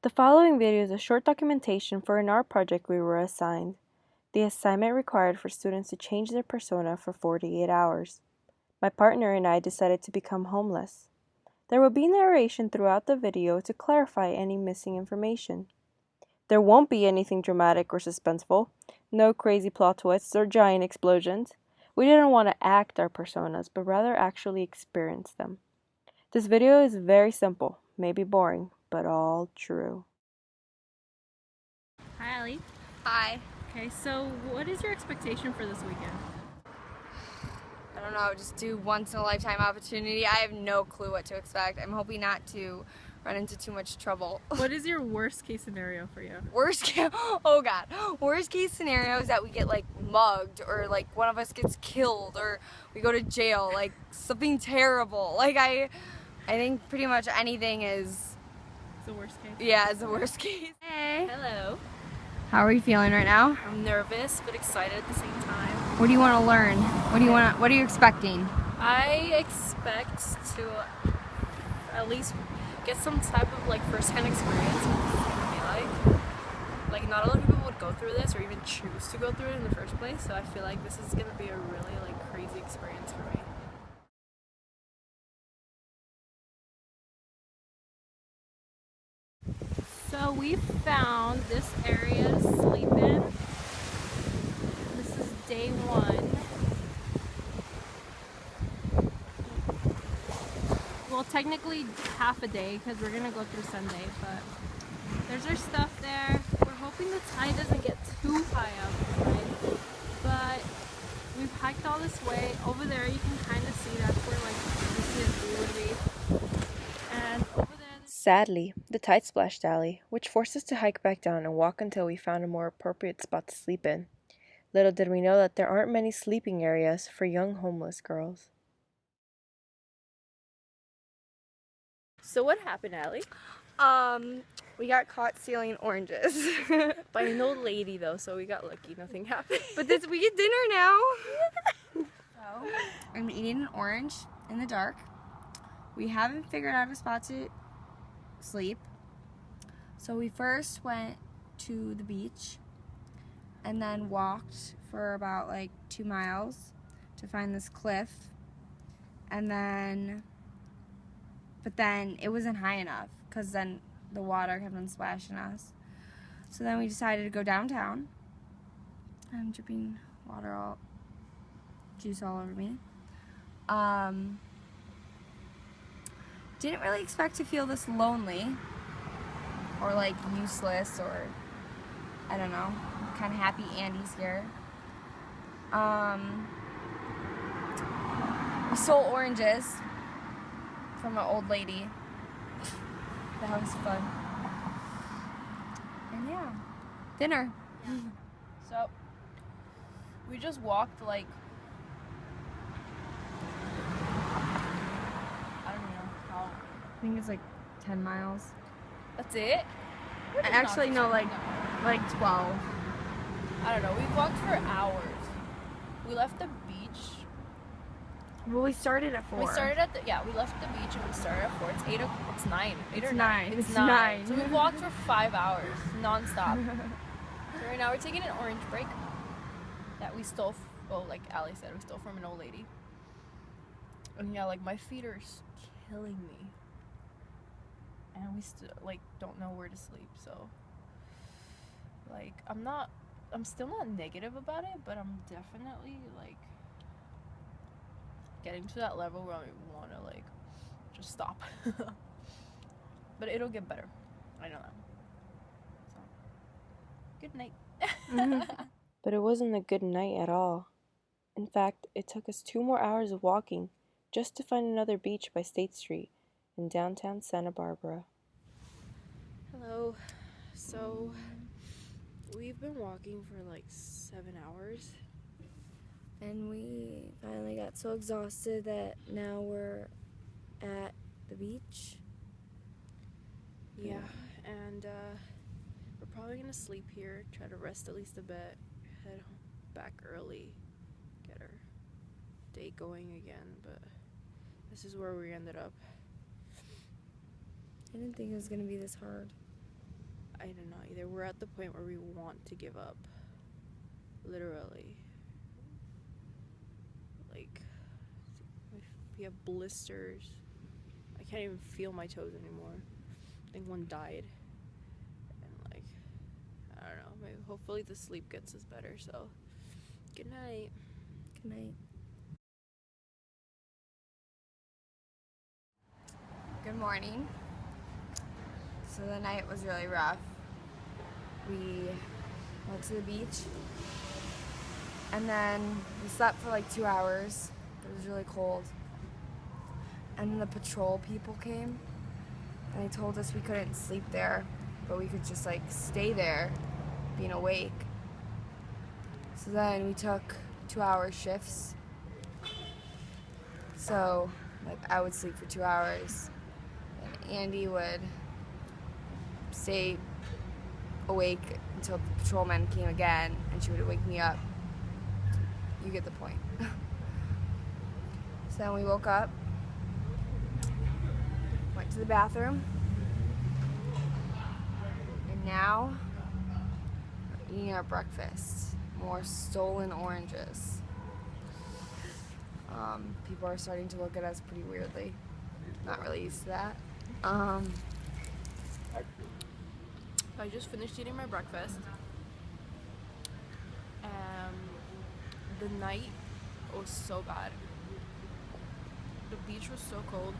The following video is a short documentation for an art project we were assigned. The assignment required for students to change their persona for 48 hours. My partner and I decided to become homeless. There will be narration throughout the video to clarify any missing information. There won't be anything dramatic or suspenseful, no crazy plot twists or giant explosions. We didn't want to act our personas, but rather actually experience them. This video is very simple, maybe boring, but all true. Hi, Allie. Hi. Okay, so what is your expectation for this weekend? I don't know, just do once in a lifetime opportunity. I have no clue what to expect. I'm hoping not to run into too much trouble. What is your worst case scenario for you? Worst case scenario is that we get like mugged, or like one of us gets killed, or we go to jail, like something terrible. Like I think pretty much anything is The worst case? Yeah, it's the worst case. Hey. Hello. How are you feeling right now? I'm nervous but excited at the same time. What do you want to learn? What are you expecting? I expect to at least get some type of like first-hand experience of what it's gonna be like. Like not a lot of people would go through this or even choose to go through it in the first place, so I feel like this is gonna be a really like crazy experience for me. So we found this area to sleep in. This is day one. Well, technically half a day because we're gonna go through Sunday, but there's our stuff there. We're hoping the tide doesn't get too high up, right? But we've hiked all this way. Over there you can kind of see that's where like the CSB would be. And over there Sadly, the tide splashed Allie, which forced us to hike back down and walk until we found a more appropriate spot to sleep in. Little did we know that there aren't many sleeping areas for young homeless girls. So what happened, Allie? We got caught stealing oranges. By an old lady though, so we got lucky. Nothing happened. But we get dinner now. So, I'm eating an orange in the dark. We haven't figured out a spot to sleep. So we first went to the beach and then walked for about like 2 miles to find this cliff. But then it wasn't high enough because then the water kept on splashing us. So then we decided to go downtown. I'm dripping juice all over me. Didn't really expect to feel this lonely or like useless, or I don't know, kind of happy Andy's here. We stole oranges from an old lady. That was fun. And yeah, dinner. So we just walked like I don't know how. I think it's like 10 miles. That's it? Actually, no, like 12. I don't know. We walked for hours. We left the beach. Well, we started at 4. We started at we left the beach and we started at 4. It's 8 o'clock. It's 9. 8 It's or 9. It's It's 9. 9. So we walked for 5 hours non-stop. So right now we're taking an orange break that we stole. Like Allie said, we stole from an old lady. And yeah, like my feet are killing me. And we still like don't know where to sleep. So like I'm still not negative about it, but I'm definitely like getting to that level where I want to like just stop. But it'll get better. I know that. So, good night. But it wasn't a good night at all. In fact, it took us 2 more hours of walking just to find another beach by State Street in downtown Santa Barbara. Hello. So we've been walking for like 7 hours. And we finally got so exhausted that now we're at the beach. Yeah, and we're probably gonna sleep here, try to rest at least a bit, head back early, get our day going again, but this is where we ended up. I didn't think it was gonna be this hard. I don't know, either we're at the point where we want to give up, literally. Like, we have blisters. I can't even feel my toes anymore. I think one died. And like, I don't know, maybe hopefully the sleep gets us better, so good night. Good night. Good morning. So the night was really rough. We went to the beach and then we slept for like 2 hours. It was really cold. And then the patrol people came and they told us we couldn't sleep there, but we could just like stay there being awake. So then we took 2-hour shifts. So like I would sleep for 2 hours and Andy would stay awake until the patrolman came again and she would wake me up. You get the point. So then we woke up, went to the bathroom, and now we're eating our breakfast. More stolen oranges. People are starting to look at us pretty weirdly. Not really used to that. I just finished eating my breakfast. The night was so bad. The beach was so cold.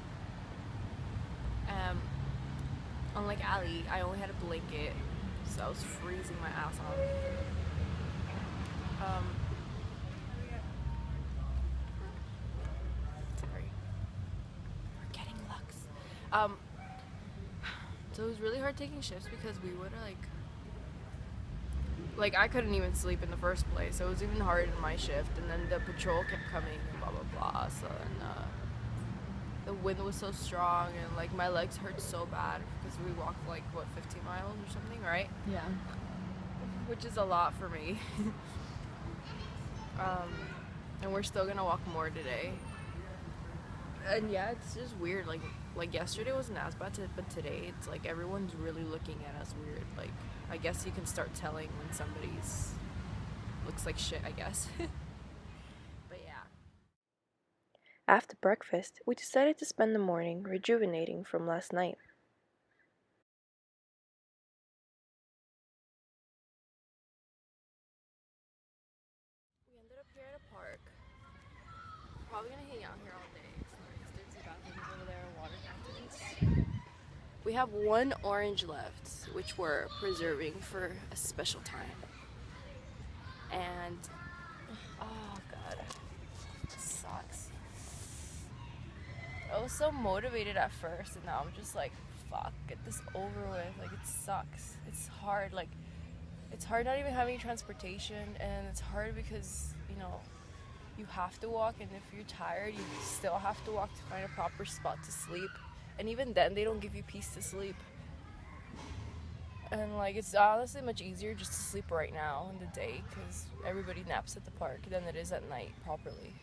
Unlike Ali, I only had a blanket, so I was freezing my ass off. Sorry. We're getting Lux. So it was really hard taking shifts because we would like I couldn't even sleep in the first place, so it was even harder in my shift, and then the patrol kept coming and blah blah blah, so then the wind was so strong and like my legs hurt so bad because we walked like what 15 miles or something, right? Yeah. Which is a lot for me. And we're still gonna walk more today. And yeah, it's just weird. Like yesterday wasn't as bad, but today it's like everyone's really looking at us weird. Like I guess you can start telling when somebody's looks like shit, I guess. But yeah. After breakfast, we decided to spend the morning rejuvenating from last night. We ended up here at a park. Probably gonna hang out here all day. There's some bathrooms over there and water fountains. We have one orange left, which we're preserving for a special time. And oh god, it sucks. I was so motivated at first, and now I'm just like, fuck, get this over with. Like it sucks. It's hard. Like it's hard not even having transportation, and it's hard because you have to walk, and if you're tired, you still have to walk to find a proper spot to sleep. And even then, they don't give you peace to sleep. And like, it's honestly much easier just to sleep right now in the day because everybody naps at the park than it is at night properly.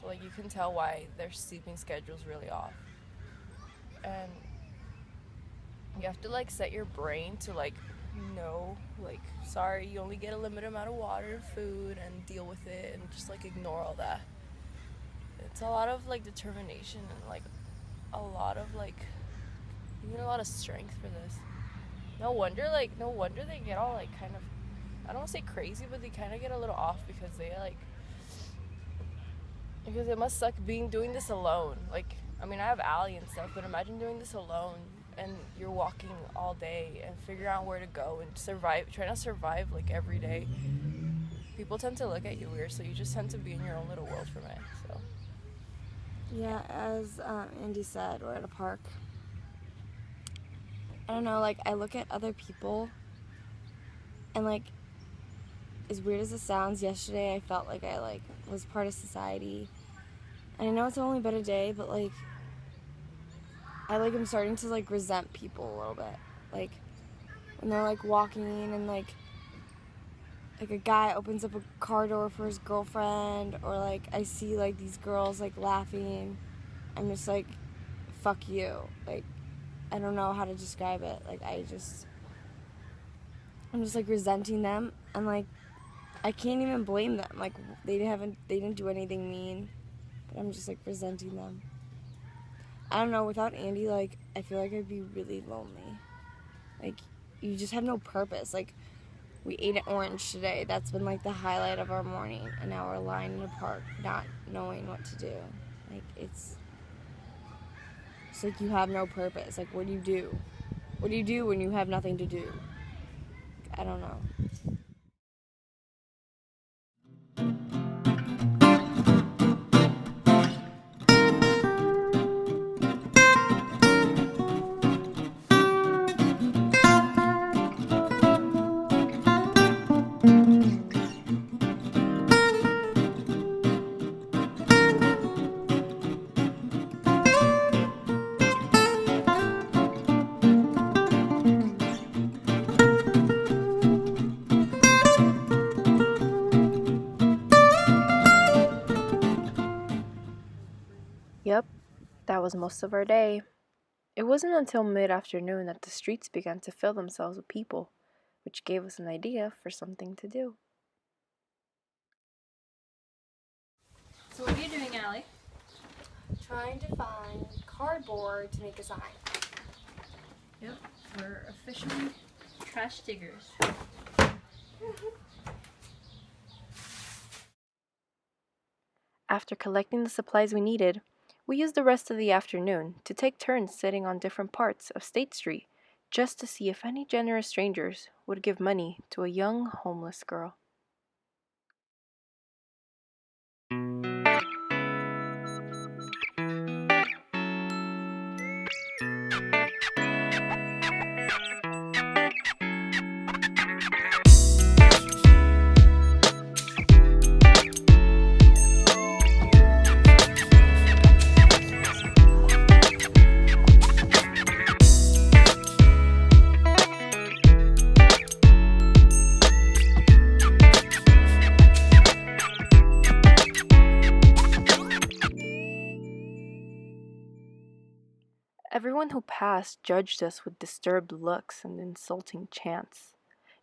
So like, you can tell why their sleeping schedule's really off. And you have to like set your brain to like, no, like, sorry, you only get a limited amount of water and food, and deal with it and just like ignore all that. It's a lot of like determination and like a lot of like, you need a lot of strength for this. No wonder they get all like kind of, I don't want to say crazy, but they kind of get a little off because it must suck doing this alone. Like, I mean, I have Allie and stuff, but imagine doing this alone and you're walking all day and figure out where to go and trying to survive like every day. People tend to look at you weird, so you just tend to be in your own little world for me, so. Yeah, as Andy said, we're at a park. I don't know, like, I look at other people and, like, as weird as it sounds, yesterday I felt like I, like, was part of society. And I know it's only been a day, but, like, I'm starting to, like, resent people a little bit. Like, when they're, like, walking and, like a guy opens up a car door for his girlfriend, or, like, I see, like, these girls, like, laughing. I'm just like, fuck you. Like, I don't know how to describe it. Like, I'm just like resenting them, and like I can't even blame them. Like they didn't do anything mean, but I'm just like resenting them. I don't know, without Andy, like I feel like I'd be really lonely. Like you just have no purpose. Like we ate an orange today. That's been like the highlight of our morning, and now we're lying in a park not knowing what to do. Like it's like you have no purpose. Like what do you do? What do you do when you have nothing to do? I don't know. Yep, that was most of our day. It wasn't until mid-afternoon that the streets began to fill themselves with people, which gave us an idea for something to do. So what are you doing, Allie? Trying to find cardboard to make a sign. Yep, we're officially trash diggers. After collecting the supplies we needed, we used the rest of the afternoon to take turns sitting on different parts of State Street just to see if any generous strangers would give money to a young homeless girl. Everyone who passed judged us with disturbed looks and insulting chants.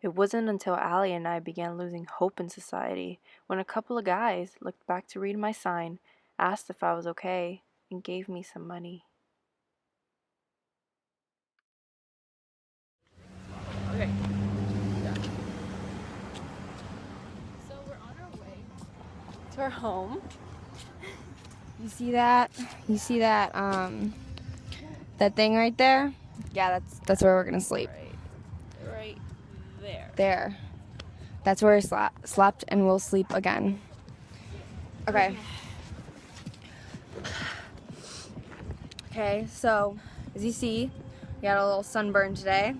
It wasn't until Allie and I began losing hope in society when a couple of guys looked back to read my sign, asked if I was okay, and gave me some money. Okay. So we're on our way to our home. You see that? You see that? That thing right there? Yeah, that's where we're gonna sleep. Right there. There. That's where I slept, and we'll sleep again. Okay. Okay, so as you see, we got a little sunburn today.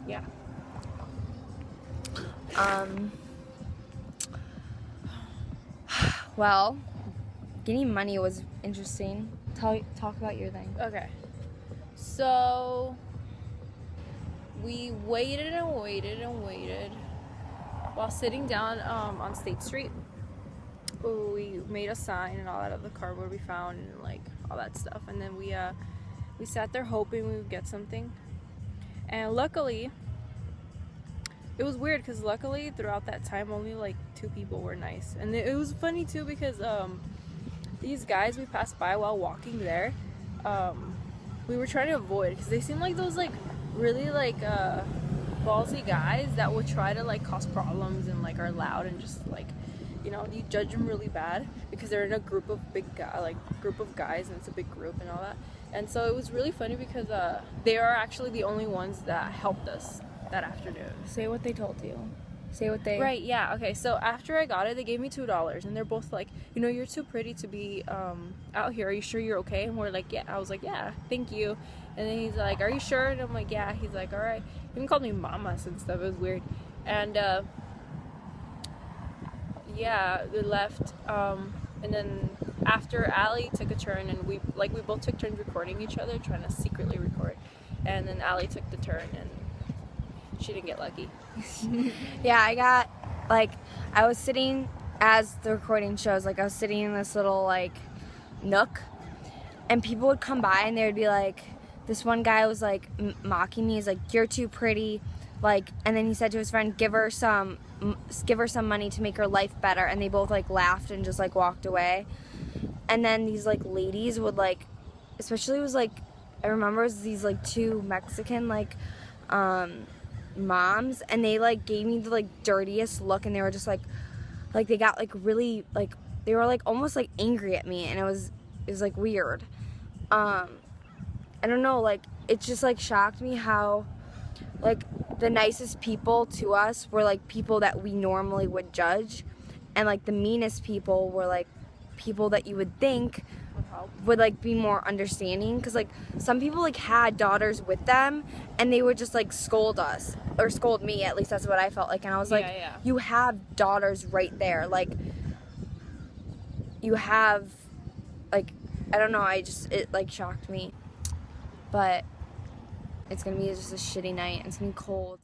Yeah. Well, getting money was interesting. Talk about your thing. Okay. So we waited and waited and waited while sitting down on State Street. We made a sign and all that of the cardboard we found and like all that stuff, and then we sat there hoping we would get something. And luckily, it was weird because luckily throughout that time only like 2 people were nice, and it was funny too because these guys we passed by while walking there, we were trying to avoid because they seemed like those like really like ballsy guys that would try to like cause problems and like are loud and just like, you know, you judge them really bad because they're in a group of group of guys, and it's a big group and all that. And so it was really funny because they are actually the only ones that helped us that afternoon. Say what they told you. Say what they... Right, yeah, okay. So after I got it, they gave me $2, and they're both like, you know, you're too pretty to be out here. Are you sure you're okay? And we're like, yeah. I was like, yeah, thank you. And then he's like, are you sure? And I'm like, yeah. He's like, all right. He even called me mamas and stuff. It was weird. And yeah, we left. And then after Allie took a turn, and we both took turns recording each other, trying to secretly record. And then Allie took the turn, and she didn't get lucky. Yeah, I was sitting, as the recording shows, like I was sitting in this little like nook, and people would come by and they would be like, this one guy was like mocking me. He's like, you're too pretty, like, and then he said to his friend, give her some money to make her life better, and they both like laughed and just like walked away. And then these like ladies would like, especially it was like, I remember it was these like two Mexican like moms, and they like gave me the like dirtiest look, and they were just like they got like really like, they were like almost like angry at me, and it was like weird. I don't know, like it just like shocked me how like the nicest people to us were like people that we normally would judge, and like the meanest people were like people that you would think would like be more understanding, because like some people like had daughters with them and they would just like scold us, or scold me, at least that's what I felt like. And I was like, Yeah. you have daughters right there, like you have, like, I don't know, it like shocked me. But it's gonna be just a shitty night. It's gonna be cold.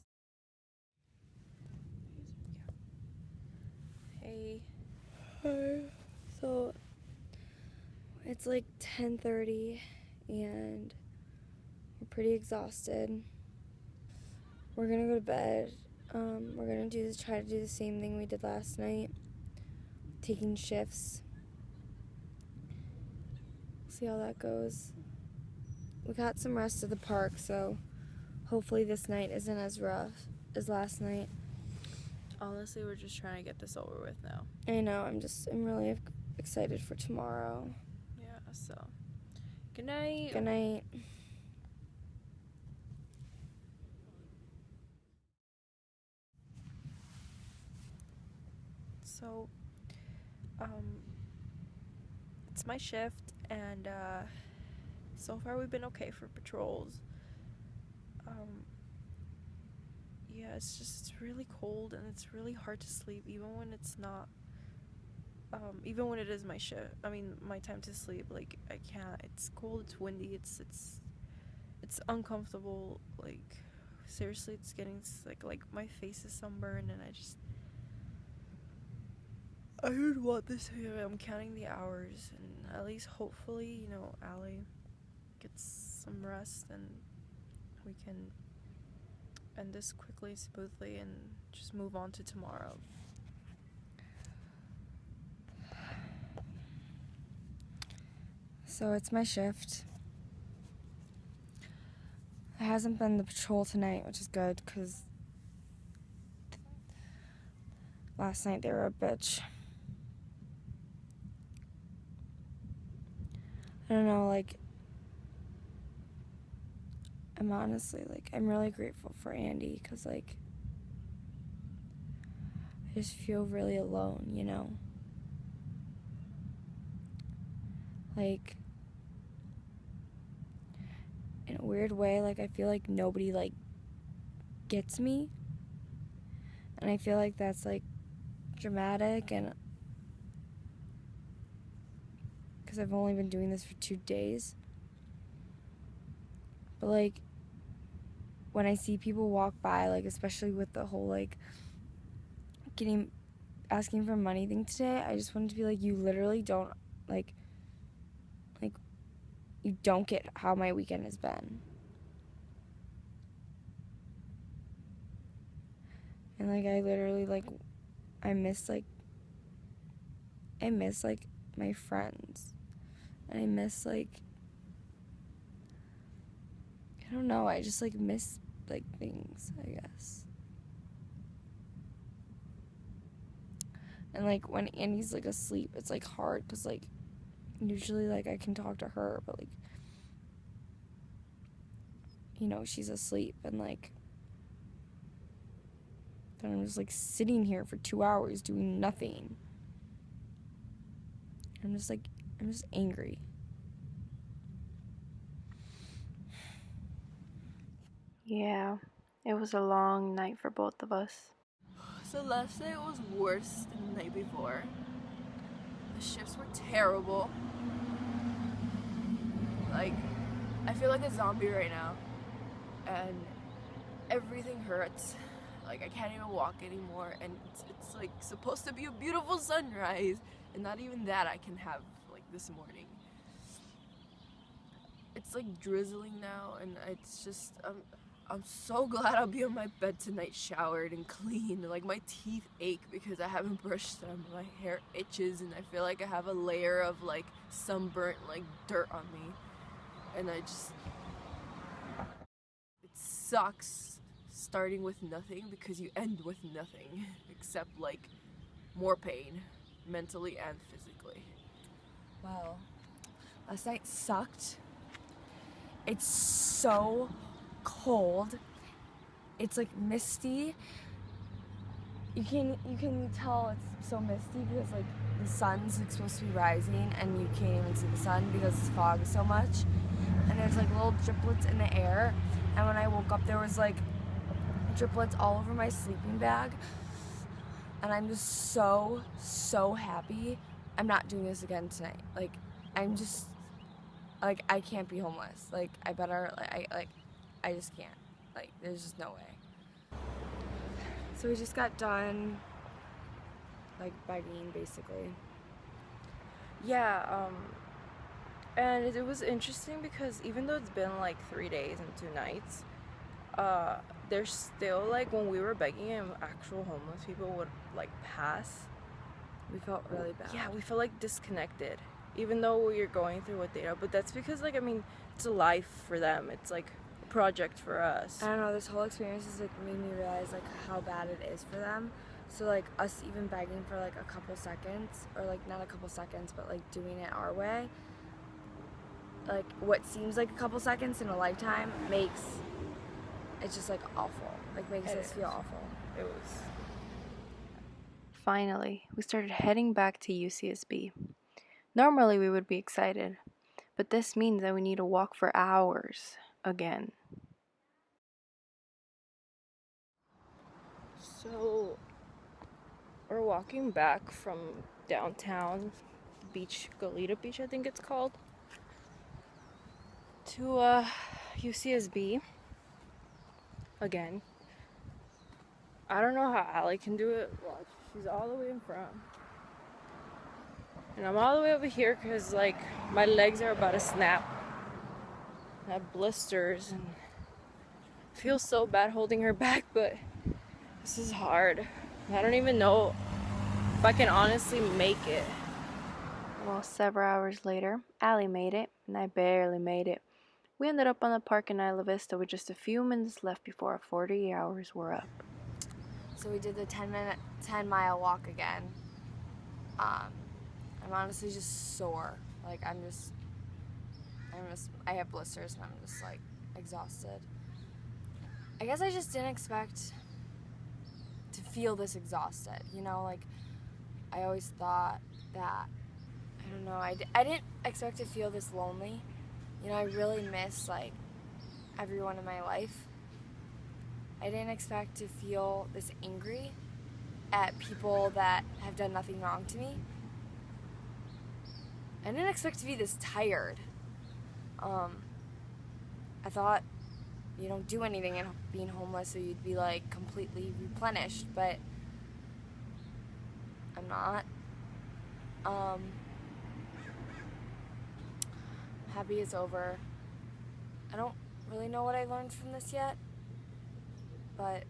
Hey. So it's like 10:30 and we're pretty exhausted. We're gonna go to bed. We're gonna try to do the same thing we did last night, taking shifts. See how that goes. We got some rest at the park, so hopefully this night isn't as rough as last night. Honestly, we're just trying to get this over with now. I know, I'm really excited for tomorrow. Yeah, so good night. Good night. So it's my shift, and so far we've been okay for patrols. Yeah, it's really cold, and it's really hard to sleep even when it's not, even when it is my shift, my time to sleep. Like, I can't. It's cold, it's windy, it's uncomfortable. Like, seriously, it's getting sick. Like, my face is sunburned, and I don't want this. I'm counting the hours, and at least hopefully, Allie gets some rest, and we can end this quickly, smoothly, and just move on to tomorrow. So it's my shift. It hasn't been the patrol tonight, which is good, because last night they were a bitch. I don't know, like, I'm honestly, like, I'm really grateful for Andy, because, like, I just feel really alone, you know? Like, in a weird way, like, I feel like nobody, like, gets me. And I feel like that's, like, dramatic, and because I've only been doing this for 2 days. But, like, when I see people walk by, like, especially with the whole, like, asking for money thing today, I just wanted to be like, you literally don't, like, you don't get how my weekend has been. And, like, I literally, like, I miss, like, my friends. And I miss, like, I don't know, I just, like, miss, like, things, I guess. And, like, when Andy's, like, asleep, it's, like, hard, because, like, usually, like, I can talk to her, but, like, she's asleep, and, like, then I'm just, like, sitting here for 2 hours doing nothing. I'm just angry. Yeah, it was a long night for both of us. So last night was worse than the night before. The shifts were terrible. Like, I feel like a zombie right now. And everything hurts. Like, I can't even walk anymore. And it's like supposed to be a beautiful sunrise. And not even that I can have, like, this morning. It's like drizzling now, and it's just, I'm so glad I'll be on my bed tonight, showered and clean. Like, my teeth ache because I haven't brushed them. My hair itches and I feel like I have a layer of like sunburnt like dirt on me. And it sucks starting with nothing because you end with nothing except like more pain, mentally and physically. Well, last night sucked. It's so cold. It's like misty. You can tell it's so misty because like the sun's like supposed to be rising and you can't even see the sun because the fog is so much. And there's like little driplets in the air. And when I woke up, there was like driplets all over my sleeping bag. And I'm just so happy I'm not doing this again tonight. Like, I'm just, like, I can't be homeless. Like, I better, I just can't. Like, there's just no way. So we just got done, like, begging, basically. Yeah, and it was interesting because even though it's been like 3 days and 2 nights, there's still like when we were begging and actual homeless people would like pass. We felt really bad. Yeah, we felt like disconnected, even though we are going through what they are. But that's because like, I mean, it's a life for them. It's like a project for us. I don't know, this whole experience has like made me realize like how bad it is for them. So like us even begging for like a couple seconds, or like not a couple seconds, but like doing it our way, like what seems like a couple seconds in a lifetime makes, it's just like awful. Like makes us feel awful. It was. Finally, we started heading back to UCSB. Normally we would be excited, but this means that we need to walk for hours again. So we're walking back from downtown beach, Goleta Beach, I think it's called, to UCSB again. I don't know how Allie can do it. Watch, she's all the way in front. And I'm all the way over here because like my legs are about to snap. I have blisters and I feel so bad holding her back, but this is hard. I don't even know if I can honestly make it. Well, several hours later, Allie made it, and I barely made it. We ended up on the park in Isla Vista with just a few minutes left before our 40 hours were up. So we did the 10-mile walk again. I'm honestly just sore. Like I have blisters and I'm just like exhausted. I guess I just didn't expect to feel this exhausted, you know, like I always thought that, I don't know, I didn't expect to feel this lonely. You know, I really miss like everyone in my life. I didn't expect to feel this angry at people that have done nothing wrong to me. I didn't expect to be this tired. I thought you don't do anything in being homeless, so you'd be like completely replenished, but I'm not. Happy it's over. I don't really know what I learned from this yet, but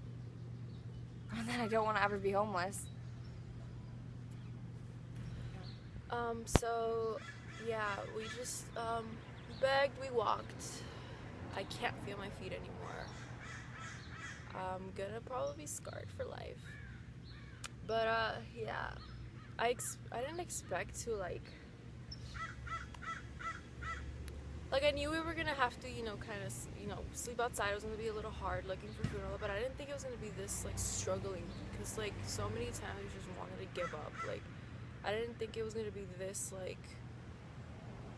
then I don't want to ever be homeless. So yeah, we just begged, we walked. I can't feel my feet anymore. I'm gonna probably be scarred for life. But yeah, I didn't expect to like I knew we were gonna have to, kind of, sleep outside. It was gonna be a little hard looking for food and all that, but I didn't think it was gonna be this like struggling, because like so many times we just wanted to give up. Like I didn't think it was gonna be this like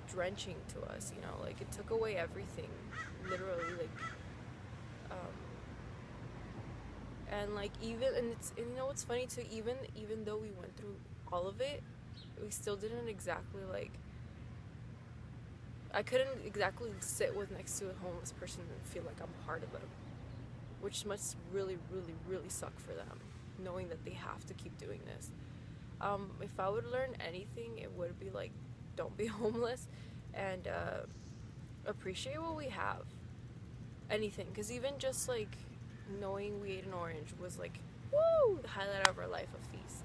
drenching to us, like it took away everything, literally, like and like even and what's funny too, even though we went through all of it, we still didn't exactly like, I couldn't exactly sit next to a homeless person and feel like I'm part of it, which must really, really, really suck for them, knowing that they have to keep doing this. If I would learn anything, it would be like, don't be homeless, and appreciate what we have. anything. Because even just like knowing we ate an orange was like, woo, the highlight of our life, a feast.